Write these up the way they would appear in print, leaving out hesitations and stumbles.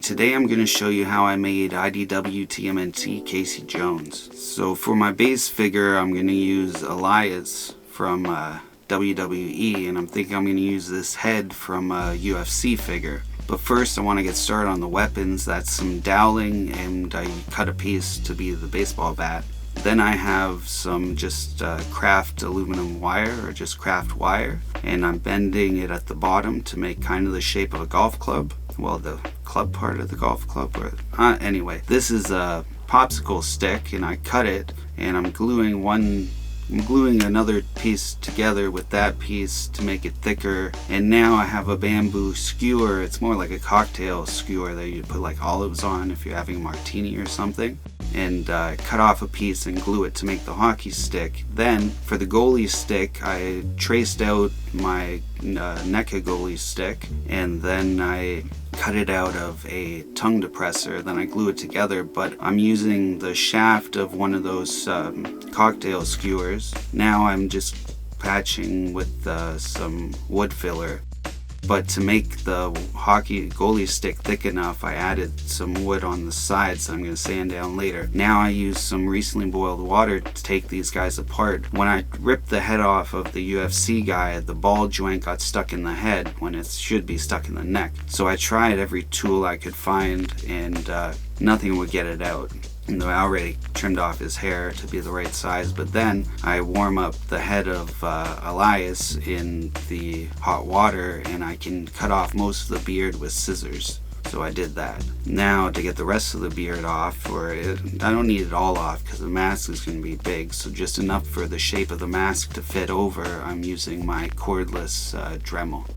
today I'm going to show you how I made IDW TMNT Casey Jones. So for my base figure I'm going to use Elias from WWE, and I'm thinking I'm going to use this head from a UFC figure. But first I want to get started on the weapons. That's some doweling, and I cut a piece to be the baseball bat. Then I have some just craft aluminum wire, or just craft wire, and I'm bending it at the bottom to make kind of the shape of a golf club. Well, the club part of the golf club. Anyway, this is a popsicle stick, and I cut it, and I'm gluing another piece together with that piece to make it thicker. And now I have a bamboo skewer. It's more like a cocktail skewer that you put like olives on if you're having a martini or something. And cut off a piece and glue it to make the hockey stick. Then for the goalie stick, I traced out my NECA goalie stick, and then I cut it out of a tongue depressor. Then I glue it together, but I'm using the shaft of one of those cocktail skewers. Now I'm just patching with some wood filler. But to make the hockey goalie stick thick enough, I added some wood on the sides that I'm going to sand down later. Now I use some recently boiled water to take these guys apart. When I ripped the head off of the UFC guy, the ball joint got stuck in the head when it should be stuck in the neck. So I tried every tool I could find, and nothing would get it out. And I already trimmed off his hair to be the right size, but then I warm up the head of Elias in the hot water, and I can cut off most of the beard with scissors. So I did that. Now to get the rest of the beard off, I don't need it all off because the mask is going to be big, so just enough for the shape of the mask to fit over, I'm using my cordless Dremel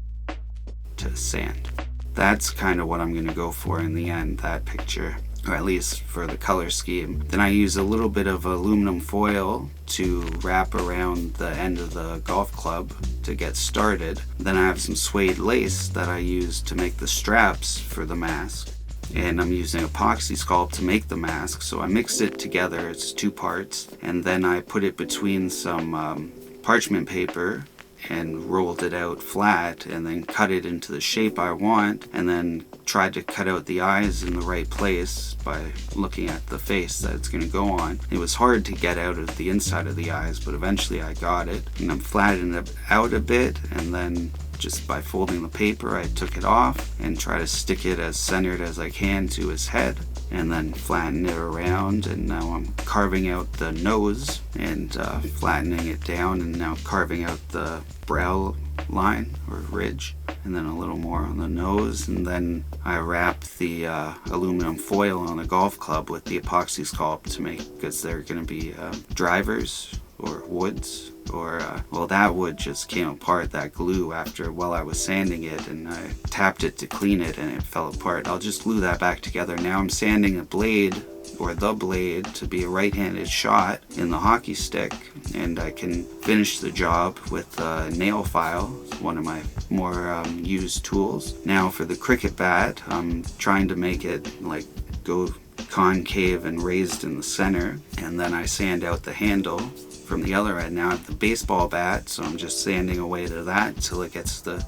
to sand. That's kind of what I'm going to go for in the end, that picture. Or at least for the color scheme. Then I use a little bit of aluminum foil to wrap around the end of the golf club to get started. Then I have some suede lace that I use to make the straps for the mask. And I'm using Apoxie Sculpt to make the mask, so I mixed it together. It's two parts, and then I put it between some parchment paper and rolled it out flat, and then cut it into the shape I want, and then tried to cut out the eyes in the right place by looking at the face that it's going to go on. It was hard to get out of the inside of the eyes, but eventually I got it. And I'm flattening it out a bit, and then just by folding the paper I took it off and try to stick it as centered as I can to his head, and then flatten it around. And now I'm carving out the nose and flattening it down, and now carving out the brow line or ridge, and then a little more on the nose. And then I wrap the aluminum foil on the golf club with the Epoxy Sculpt to make, because they're going to be drivers or woods, or well, that wood just came apart, that glue, while I was sanding it, and I tapped it to clean it and it fell apart. I'll just glue that back together. Now I'm sanding a blade, or the blade, to be a right-handed shot in the hockey stick, and I can finish the job with a nail file, one of my more used tools. Now for the cricket bat, I'm trying to make it like go concave and raised in the center, and then I sand out the handle from the other end. Now I have the baseball bat, so I'm just sanding away to that till it gets the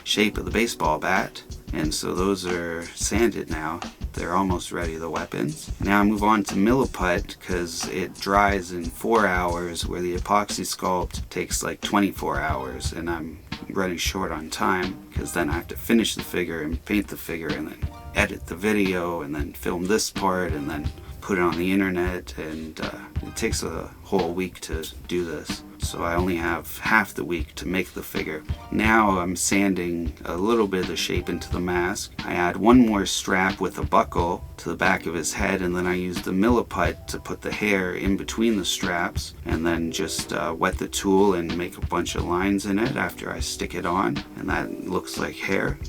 shape of the baseball bat. And so those are sanded now. They're almost ready, the weapons. Now I move on to Milliput, because it dries in 4 hours, where the Epoxy Sculpt takes like 24 hours, and I'm running short on time because then I have to finish the figure and paint the figure, and then edit the video, and then film this part, and then put it on the internet, and it takes a whole week to do this. So I only have half the week to make the figure. Now I'm sanding a little bit of the shape into the mask. I add one more strap with a buckle to the back of his head, and then I use the Milliput to put the hair in between the straps, and then just wet the tool and make a bunch of lines in it after I stick it on, and that looks like hair.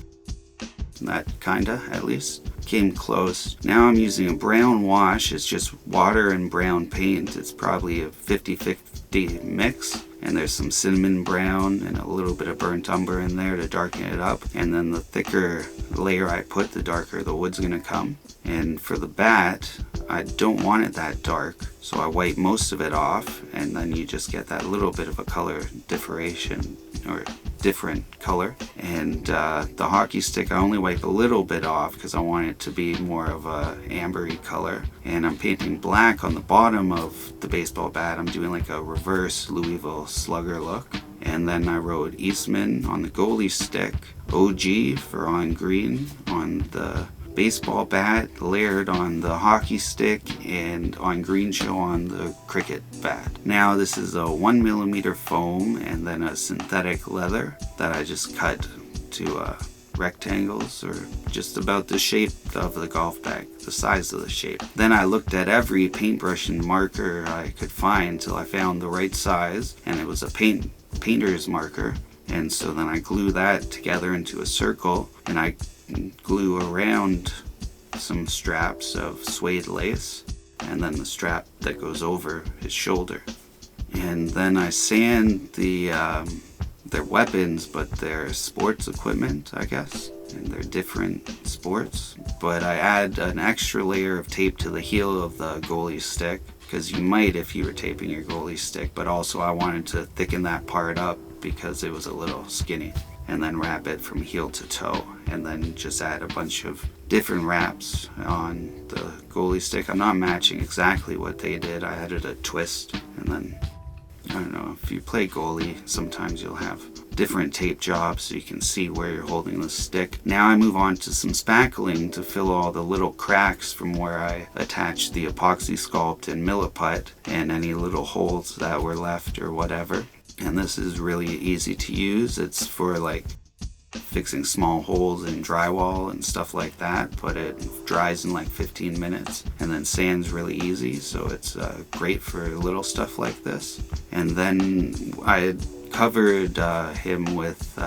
That kinda, at least. Came close. Now I'm using a brown wash. It's just water and brown paint. It's probably a 50-50 mix, and there's some cinnamon brown and a little bit of burnt umber in there to darken it up. And then the thicker layer I put, the darker the wood's gonna come. And for the bat, I don't want it that dark, so I wipe most of it off, and then you just get that little bit of a color differentiation or different color. And the hockey stick, I only wipe a little bit off because I want it to be more of a ambery color. And I'm painting black on the bottom of the baseball bat. I'm doing like a reverse Louisville Slugger look. And then I wrote Eastman on the goalie stick, OG for on green on the baseball bat, layered on the hockey stick, and on green show on the cricket bat. Now this is a 1mm foam and then a synthetic leather that I just cut to rectangles, or just about the shape of the golf bag, the size of the shape. Then I looked at every paintbrush and marker I could find till I found the right size, and it was a painter's marker. And so then I glue that together into a circle, and I glue around some straps of suede lace, and then the strap that goes over his shoulder. And then I sand their weapons, but they're sports equipment, I guess, and they're different sports. But I add an extra layer of tape to the heel of the goalie stick, because you might if you were taping your goalie stick, but also I wanted to thicken that part up because it was a little skinny. And then wrap it from heel to toe, and then just add a bunch of different wraps on the goalie stick. I'm not matching exactly what they did. I added a twist, and then I don't know, if you play goalie, sometimes you'll have different tape jobs so you can see where you're holding the stick. Now I move on to some spackling to fill all the little cracks from where I attached the Apoxie Sculpt and Milliput, and any little holes that were left or whatever. And this is really easy to use. It's for like fixing small holes in drywall and stuff like that, but it dries in like 15 minutes, and then sand's really easy, so it's great for little stuff like this. And then I had covered him with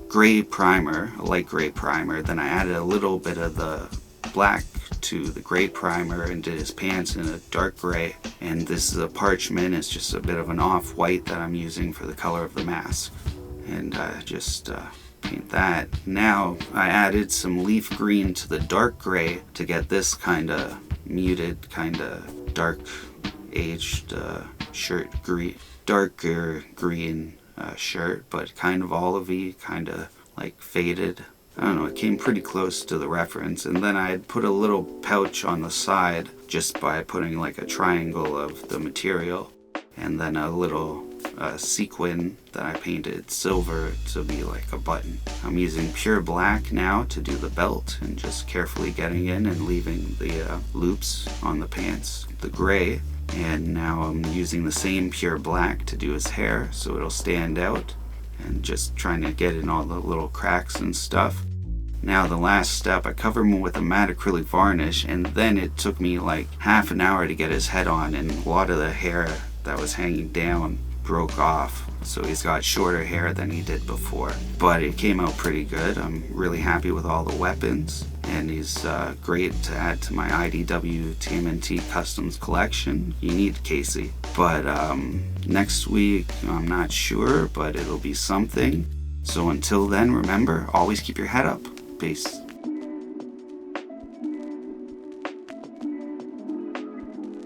gray primer, a light gray primer. Then I added a little bit of the black to the gray primer and did his pants in a dark gray. And this is a parchment. It's just a bit of an off-white that I'm using for the color of the mask. And just paint that. Now I added some leaf green to the dark gray to get this kind of muted, kind of dark aged shirt, darker green shirt, but kind of olivey, kind of like faded. I don't know, it came pretty close to the reference. And then I had put a little pouch on the side just by putting like a triangle of the material, and then a little sequin that I painted silver to be like a button. I'm using pure black now to do the belt, and just carefully getting in and leaving the loops on the pants, the gray. And now I'm using the same pure black to do his hair so it'll stand out, and just trying to get in all the little cracks and stuff. Now the last step, I cover him with a matte acrylic varnish, and then it took me like half an hour to get his head on, and a lot of the hair that was hanging down broke off, so he's got shorter hair than he did before. But it came out pretty good. I'm really happy with all the weapons, and he's great to add to my IDW TMNT Customs collection. You need Casey. But next week, I'm not sure, but it'll be something. So until then, remember, always keep your head up. Peace.